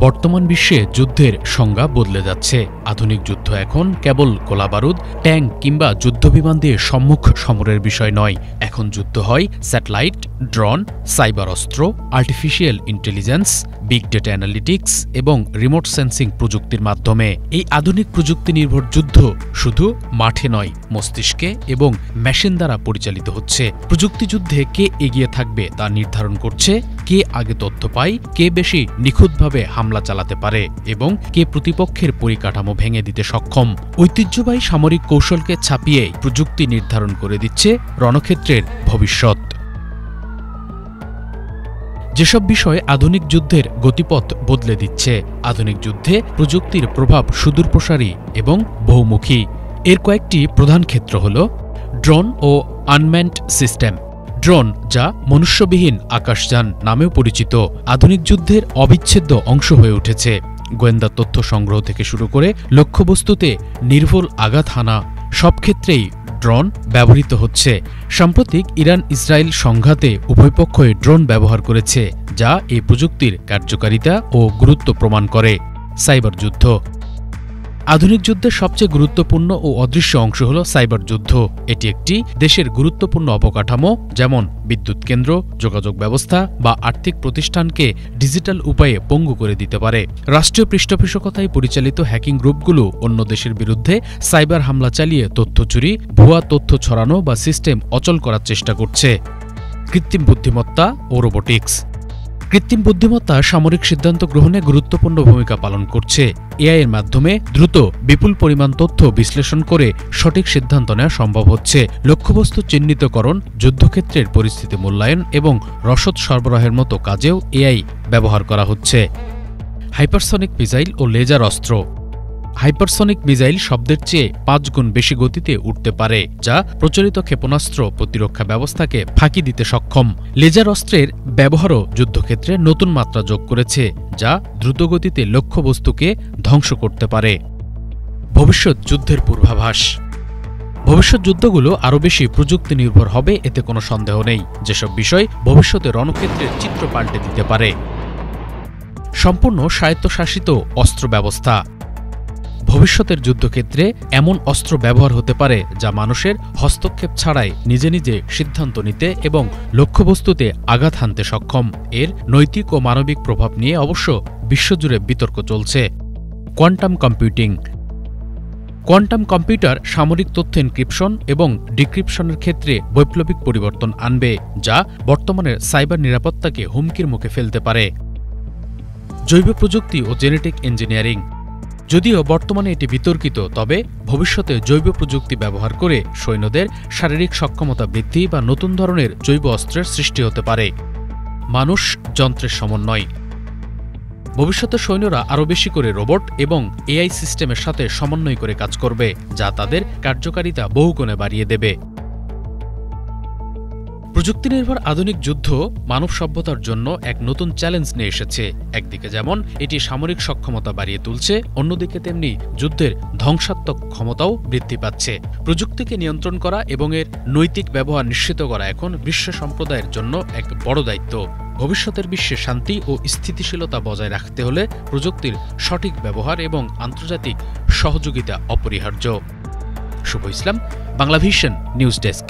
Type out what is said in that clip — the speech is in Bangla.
বর্তমান বিশ্বে যুদ্ধের সংজ্ঞা বদলে যাচ্ছে। আধুনিক যুদ্ধ এখন কেবল গোলাবারুদ, ট্যাঙ্ক কিংবা যুদ্ধবিমান দিয়ে সম্মুখ সমরের বিষয় নয়। এখন যুদ্ধ হয় স্যাটেলাইট, ড্রোন, সাইবার অস্ত্র, artificial intelligence, big data analytics এবং রিমোট সেন্সিং প্রযুক্তির মাধ্যমে। এই আধুনিক প্রযুক্তি নির্ভর যুদ্ধ শুধু মাঠে নয়, মস্তিষ্কে এবং মেশিন দ্বারা পরিচালিত হচ্ছে। প্রযুক্তিযুদ্ধে কে এগিয়ে থাকবে তা নির্ধারণ করছে কে আগে তথ্য পায়, কে বেশি নিখুঁতভাবে হামলা চালাতে পারে এবং কে প্রতিপক্ষের পরিকাঠামো ভেঙে দিতে সক্ষম। ঐতিহ্যবাহী সামরিক কৌশলকে ছাপিয়ে প্রযুক্তি নির্ধারণ করে দিচ্ছে রণক্ষেত্রের ভবিষ্যৎ। যেসব বিষয় আধুনিক যুদ্ধের গতিপথ বদলে দিচ্ছে। আধুনিক যুদ্ধে প্রযুক্তির প্রভাব সুদূরপ্রসারী এবং বহুমুখী। এর কয়েকটি প্রধান ক্ষেত্র হল ড্রোন ও আনম্যান্ড সিস্টেম। ড্রোন, যা মনুষ্যবিহীন আকাশযান নামেও পরিচিত, আধুনিক যুদ্ধের অবিচ্ছেদ্য অংশ হয়ে উঠেছে। গোয়েন্দা তথ্য সংগ্রহ থেকে শুরু করে লক্ষ্যবস্তুতে নির্ভুল আঘাত হানা, সব ক্ষেত্রেই ড্রোন ব্যবহৃত হচ্ছে। সাম্প্রতিক ইরান ইসরায়েল সংঘাতে উভয় পক্ষই ড্রোন ব্যবহার করেছে, যা এই প্রযুক্তির কার্যকারিতা ও গুরুত্ব প্রমাণ করে। সাইবার যুদ্ধ। আধুনিক যুদ্ধের সবচেয়ে গুরুত্বপূর্ণ ও অদৃশ্য অংশ হল সাইবার যুদ্ধ। এটি একটি দেশের গুরুত্বপূর্ণ অবকাঠামো, যেমন বিদ্যুৎ কেন্দ্র, যোগাযোগ ব্যবস্থা বা আর্থিক প্রতিষ্ঠানকে ডিজিটাল উপায়ে পঙ্গু করে দিতে পারে। রাষ্ট্রীয় পৃষ্ঠপোষকতায় পরিচালিত হ্যাকিং গ্রুপগুলো অন্য দেশের বিরুদ্ধে সাইবার হামলা চালিয়ে তথ্য চুরি, ভুয়া তথ্য ছড়ানো বা সিস্টেম অচল করার চেষ্টা করছে। কৃত্রিম বুদ্ধিমত্তা ও রোবোটিক্স। কৃত্রিম বুদ্ধিমত্তা সামরিক সিদ্ধান্ত গ্রহণে গুরুত্বপূর্ণ ভূমিকা পালন করছে। এআই এর মাধ্যমে দ্রুত বিপুল পরিমাণ তথ্য বিশ্লেষণ করে সঠিক সিদ্ধান্ত নেওয়া সম্ভব হচ্ছে। লক্ষ্যবস্তু চিহ্নিতকরণ, যুদ্ধক্ষেত্রের পরিস্থিতি মূল্যায়ন এবং রসদ সরবরাহের মতো কাজেও এআই ব্যবহার করা হচ্ছে। হাইপারসনিক মিসাইল ও লেজার অস্ত্র। হাইপারসনিক মিসাইল শব্দের চেয়ে ৫ গুণ বেশি গতিতে উঠতে পারে, যা প্রচলিত ক্ষেপণাস্ত্র প্রতিরক্ষা ব্যবস্থাকে ফাঁকি দিতে সক্ষম। লেজার অস্ত্রের ব্যবহারও যুদ্ধক্ষেত্রে নতুন মাত্রা যোগ করেছে, যা দ্রুতগতিতে লক্ষ্যবস্তুকে ধ্বংস করতে পারে। ভবিষ্যৎ যুদ্ধের পূর্বাভাস। ভবিষ্যৎ যুদ্ধগুলো আরও বেশি প্রযুক্তি নির্ভর হবে, এতে কোনো সন্দেহ নেই। যেসব বিষয় ভবিষ্যতে রণক্ষেত্রের চিত্র পাল্টে দিতে পারে। সম্পূর্ণ স্বায়ত্তশাসিত অস্ত্র ব্যবস্থা। ভবিষ্যতের যুদ্ধক্ষেত্রে এমন অস্ত্র ব্যবহার হতে পারে যা মানুষের হস্তক্ষেপ ছাড়াই নিজে নিজে সিদ্ধান্ত নিতে এবং লক্ষ্যবস্তুতে আঘাত হানতে সক্ষম। এর নৈতিক ও মানবিক প্রভাব নিয়ে অবশ্য বিশ্বজুড়ে বিতর্ক চলছে। Quantum computing. কোয়ান্টাম কম্পিউটার সামরিক তথ্য এনক্রিপশন এবং ডিক্রিপশনের ক্ষেত্রে বৈপ্লবিক পরিবর্তন আনবে, যা বর্তমানের সাইবার নিরাপত্তাকে হুমকির মুখে ফেলতে পারে। জৈব প্রযুক্তি ও জেনেটিক ইঞ্জিনিয়ারিং। যদিও বর্তমানে এটি বিতর্কিত, তবে ভবিষ্যতে জৈব প্রযুক্তি ব্যবহার করে সৈন্যদের শারীরিক সক্ষমতা বৃদ্ধি বা নতুন ধরনের জৈব অস্ত্রের সৃষ্টি হতে পারে। মানুষ যন্ত্রের সমন্বয়। ভবিষ্যতে সৈন্যরা আরও বেশি করে রোবট এবং এআই সিস্টেমের সাথে সমন্বয় করে কাজ করবে, যা তাদের কার্যকারিতা বহুগুণে বাড়িয়ে দেবে। প্রযুক্তিনির্ভর আধুনিক যুদ্ধ মানব সভ্যতার জন্য এক নতুন চ্যালেঞ্জ নিয়ে এসেছে। একদিকে যেমন এটি সামরিক সক্ষমতা বাড়িয়ে তুলছে, অন্যদিকে তেমনি যুদ্ধের ধ্বংসাত্মক ক্ষমতাও বৃদ্ধি পাচ্ছে। প্রযুক্তিকে নিয়ন্ত্রণ করা এবং এর নৈতিক ব্যবহার নিশ্চিত করা এখন বিশ্ব সম্প্রদায়ের জন্য এক বড় দায়িত্ব। ভবিষ্যতের বিশ্বে শান্তি ও স্থিতিশীলতা বজায় রাখতে হলে প্রযুক্তির সঠিক ব্যবহার এবং আন্তর্জাতিক সহযোগিতা অপরিহার্য। শুভ ইসলাম, বাংলাভিশন নিউজ ডেস্ক।